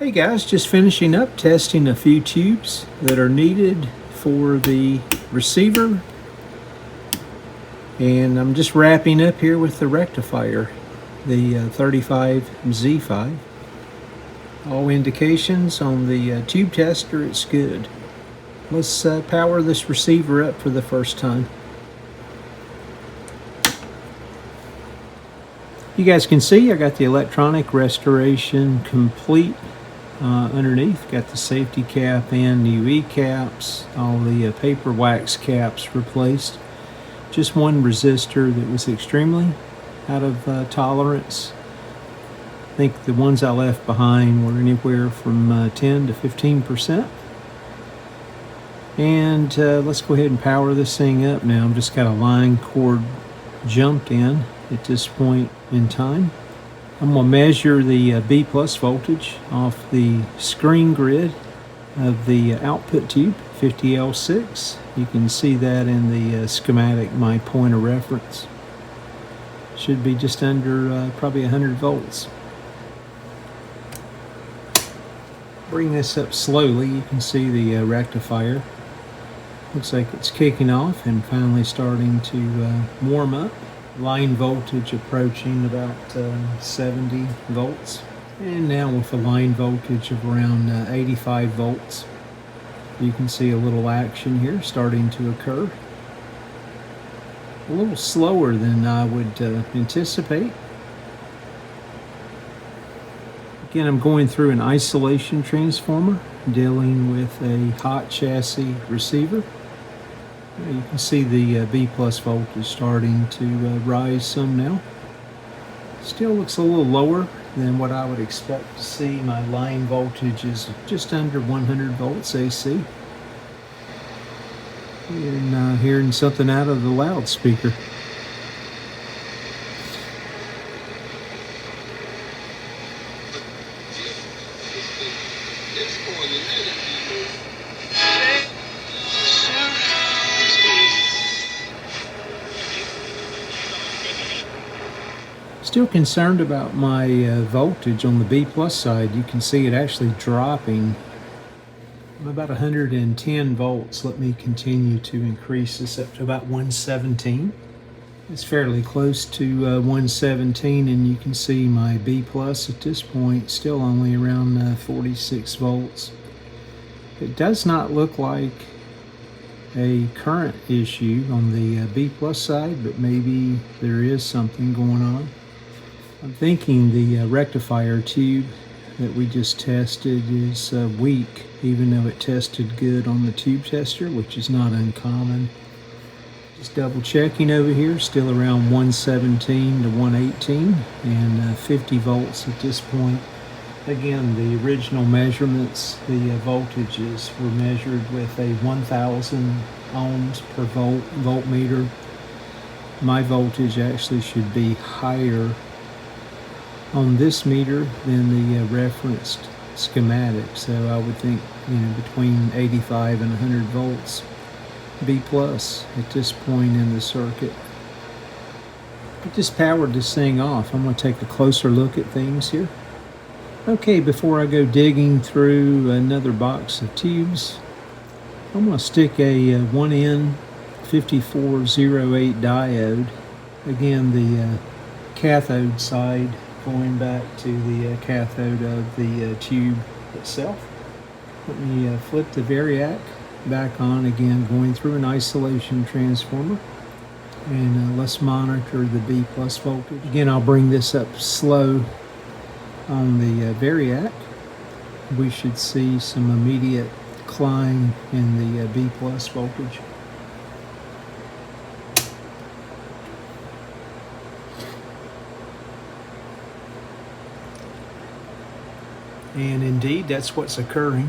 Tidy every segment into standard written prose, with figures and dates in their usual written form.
Hey guys, just finishing up testing a few tubes that are needed for the receiver, and I'm just wrapping up here with the rectifier, the 35Z5. All indications on the tube tester, it's good. Let's power this receiver up for the first time. You guys can see I got the electronic restoration complete. Underneath, got the safety cap and UV caps, all the paper wax caps replaced. Just one resistor that was extremely out of tolerance. I think the ones I left behind were anywhere from 10 to 15%. And let's go ahead and power this thing up now. I've just got a line cord jumped in at this point in time. I'm going to measure the B plus voltage off the screen grid of the output tube, 50L6. You can see that in the schematic, my point of reference. Should be just under probably 100 volts. Bring this up slowly. You can see the rectifier. Looks like it's kicking off and finally starting to warm up. Line voltage approaching about 70 volts, and now with a line voltage of around 85 volts. You can see a little action here starting to occur. A little slower than I would anticipate. Again, I'm going through an isolation transformer dealing with a hot chassis receiver. You can see the B plus voltage starting to rise some now. Still looks a little lower than what I would expect to see. My line voltage is just under 100 volts AC. And hearing something out of the loudspeaker. Still concerned about my voltage on the B plus side. You can see it actually dropping. I'm about 110 volts. Let me continue to increase this up to about 117. It's fairly close to 117, and you can see my B plus at this point still only around 46 volts. It does not look like a current issue on the B plus side, but maybe there is something going on. I'm thinking the rectifier tube that we just tested is weak, even though it tested good on the tube tester, which is not uncommon. Just double checking over here, still around 117 to 118 and 50 volts at this point. Again, the original measurements, the voltages were measured with a 1000 ohms per voltmeter. My voltage actually should be higher on this meter than the referenced schematic, so I would think, between 85 and 100 volts B plus at this point in the circuit. I just powered this thing off. I'm going to take a closer look at things here. Okay, before I go digging through another box of tubes, I'm going to stick a 1N5408 diode. Again, the cathode side, going back to the cathode of the tube itself. Let me flip the variac back on again, going through an isolation transformer, and let's monitor the B plus voltage. Again, I'll bring this up slow on the variac. We should see some immediate climb in the B plus voltage. And indeed, that's what's occurring.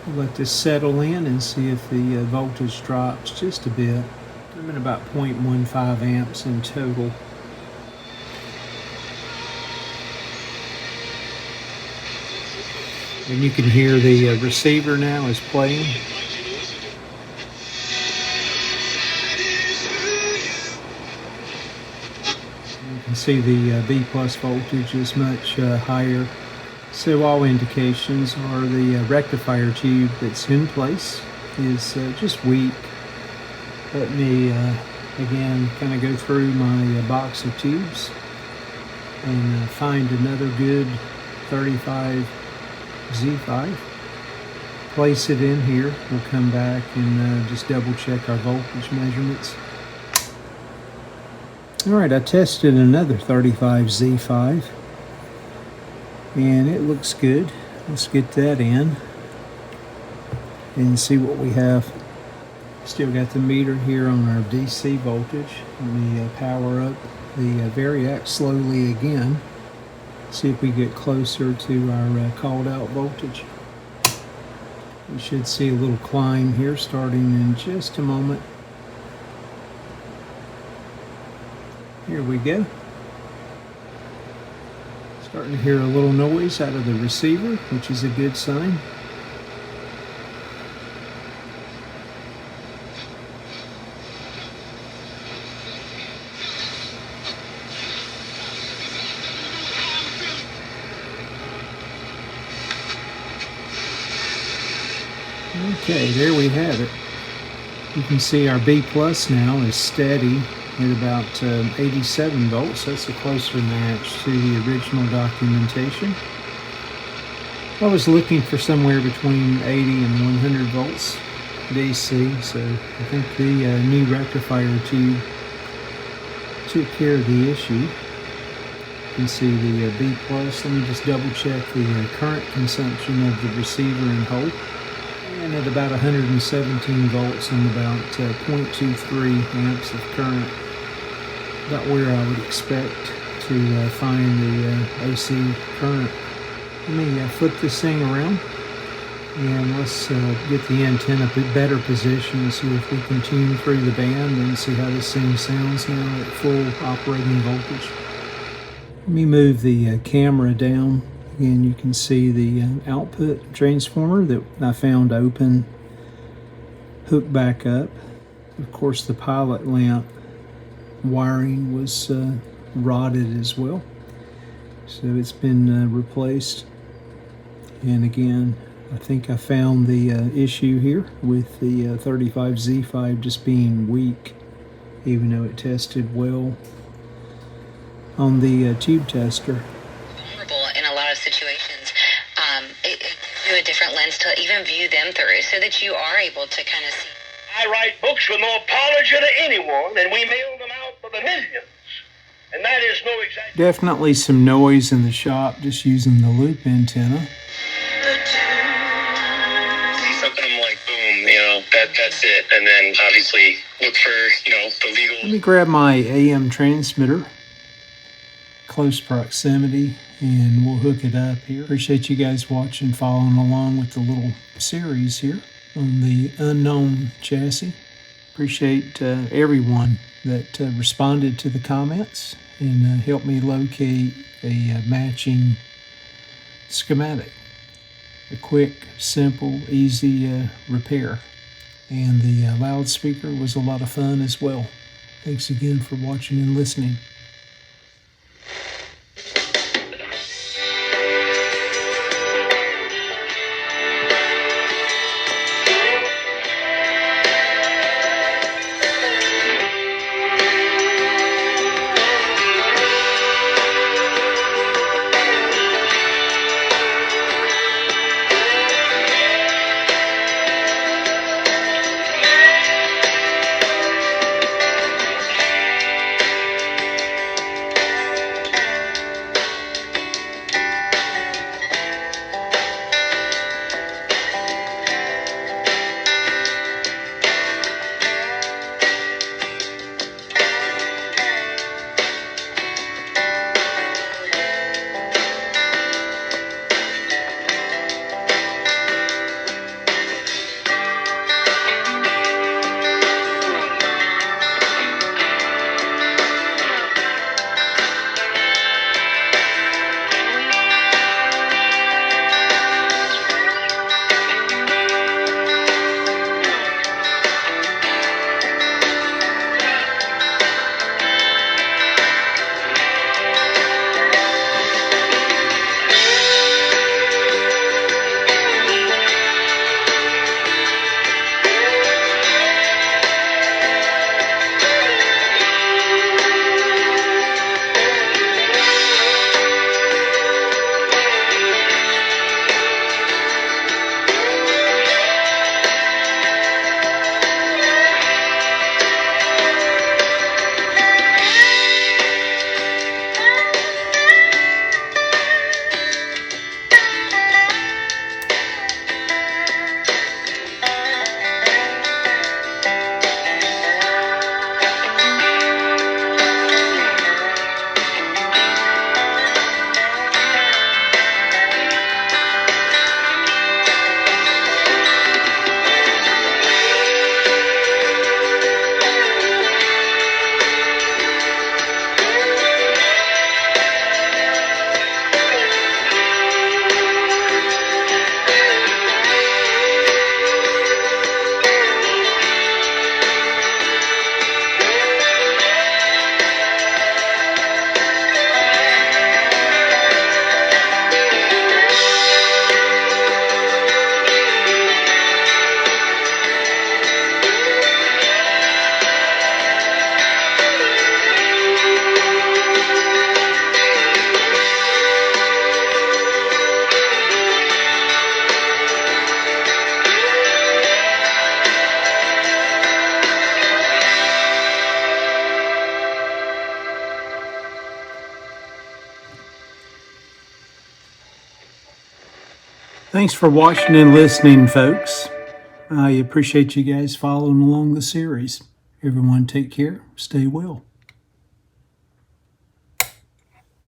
We'll let this settle in and see if the voltage drops just a bit. I'm at about 0.15 amps in total. And you can hear the receiver now is playing. You can see the B plus voltage is much higher So all indications are the rectifier tube that's in place is just weak. Let me again kind of go through my box of tubes and find another good 35Z5. Place it in here. We'll come back and just double check our voltage measurements. Alright, I tested another 35Z5 and it looks good. Let's get that in and see what we have. Still got the meter here on our DC voltage. Let me power up the variac slowly again. See if we get closer to our called out voltage. We should see a little climb here starting in just a moment. Here we go. Starting to hear a little noise out of the receiver, which is a good sign. Okay, there we have it. You can see our B plus now is steady at about 87 volts. That's a closer match to the original documentation. I was looking for somewhere between 80 and 100 volts DC, so I think the new rectifier tube took care of the issue. You can see the B plus. Let me just double check the current consumption of the receiver in whole. And at about 117 volts and about 0.23 amps of current. About where I would expect to find the AC current. Let me flip this thing around and let's get the antenna a bit better position and see if we can tune through the band and see how this thing sounds now at full operating voltage. Let me move the camera down. Again, you can see the output transformer that I found open, hooked back up. Of course, the pilot lamp wiring was rotted as well, so it's been replaced. And again, I think I found the issue here with the 35Z5 just being weak, even though it tested well on the tube tester. In a lot of situations, it gives you a different lens to even view them through, so that you are able to kind of see. I write books with no apology to anyone, and we mail them out for the millions. And that is no exaggeration. Definitely some noise in the shop just using the loop antenna. See something, I'm like, boom, that's it. And then obviously look for, the legal. Let me grab my AM transmitter, close proximity, and we'll hook it up here. Appreciate you guys watching, following along with the little series here on the unknown chassis. Appreciate everyone that responded to the comments and helped me locate a matching schematic. A quick, simple, easy repair. And the loudspeaker was a lot of fun as well. Thanks again for watching and listening. Thanks for watching and listening, folks. I appreciate you guys following along the series. Everyone take care. Stay well.